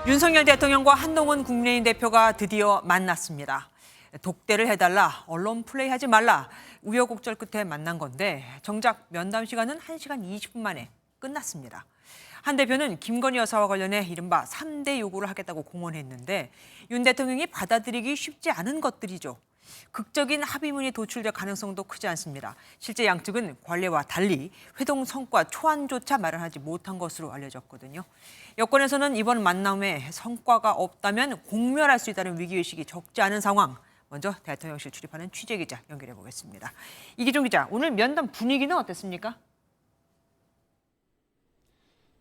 윤석열 대통령과 한동훈 국민의힘 대표가 드디어 만났습니다. 독대를 해달라, 언론 플레이하지 말라, 우여곡절 끝에 만난 건데 정작 면담 시간은 1시간 20분 만에 끝났습니다. 한 대표는 김건희 여사와 관련해 이른바 3대 요구를 하겠다고 공언했는데 윤 대통령이 받아들이기 쉽지 않은 것들이죠. 극적인 합의문이 도출될 가능성도 크지 않습니다. 실제 양측은 관례와 달리 회동 성과 초안조차 마련하지 못한 것으로 알려졌거든요. 여권에서는 이번 만남에 성과가 없다면 공멸할 수 있다는 위기의식이 적지 않은 상황. 먼저 대통령실 출입하는 취재기자 연결해 보겠습니다. 이기종 기자, 오늘 면담 분위기는 어땠습니까?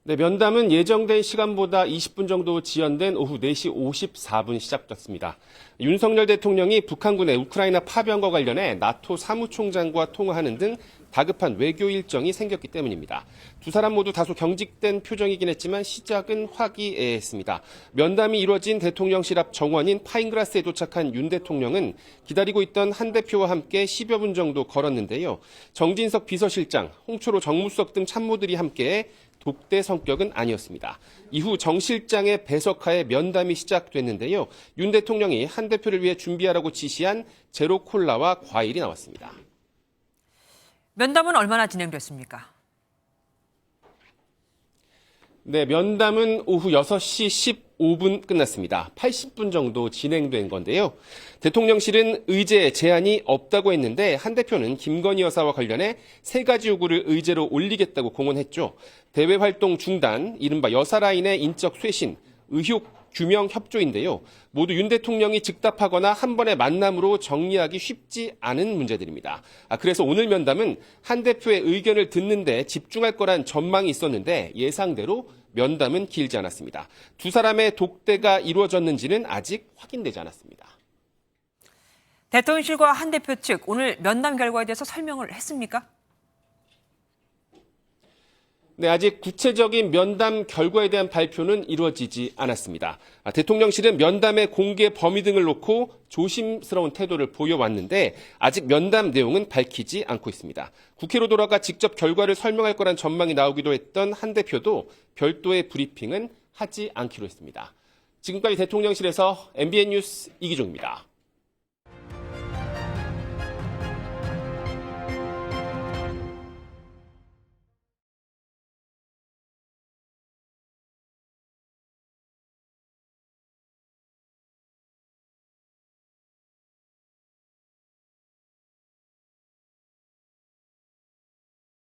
네, 면담은 예정된 시간보다 20분 정도 지연된 오후 4시 54분 시작됐습니다. 윤석열 대통령이 북한군의 우크라이나 파병과 관련해 나토 사무총장과 통화하는 등 다급한 외교 일정이 생겼기 때문입니다. 두 사람 모두 다소 경직된 표정이긴 했지만 시작은 화기애애했습니다. 면담이 이루어진 대통령실 앞 정원인 파인그라스에 도착한 윤 대통령은 기다리고 있던 한 대표와 함께 10여 분 정도 걸었는데요. 정진석 비서실장, 홍철호 정무수석 등 참모들이 함께 독대 성격은 아니었습니다. 이후 정 실장의 배석하에 면담이 시작됐는데요. 윤 대통령이 한 대표를 위해 준비하라고 지시한 제로 콜라와 과일이 나왔습니다. 면담은 얼마나 진행됐습니까? 네, 면담은 오후 6시 15분 끝났습니다. 80분 정도 진행된 건데요. 대통령실은 의제에 제한이 없다고 했는데 한 대표는 김건희 여사와 관련해 3가지 요구를 의제로 올리겠다고 공언했죠. 대외 활동 중단, 이른바 여사라인의 인적 쇄신, 의혹 규명 협조인데요. 모두 윤 대통령이 즉답하거나 한 번의 만남으로 정리하기 쉽지 않은 문제들입니다. 그래서 오늘 면담은 한 대표의 의견을 듣는 데 집중할 거란 전망이 있었는데 예상대로 면담은 길지 않았습니다. 두 사람의 독대가 이루어졌는지는 아직 확인되지 않았습니다. 대통령실과 한 대표 측 오늘 면담 결과에 대해서 설명을 했습니까? 네, 아직 구체적인 면담 결과에 대한 발표는 이루어지지 않았습니다. 대통령실은 면담의 공개 범위 등을 놓고 조심스러운 태도를 보여왔는데 아직 면담 내용은 밝히지 않고 있습니다. 국회로 돌아가 직접 결과를 설명할 거란 전망이 나오기도 했던 한 대표도 별도의 브리핑은 하지 않기로 했습니다. 지금까지 대통령실에서 MBN 뉴스 이기종입니다.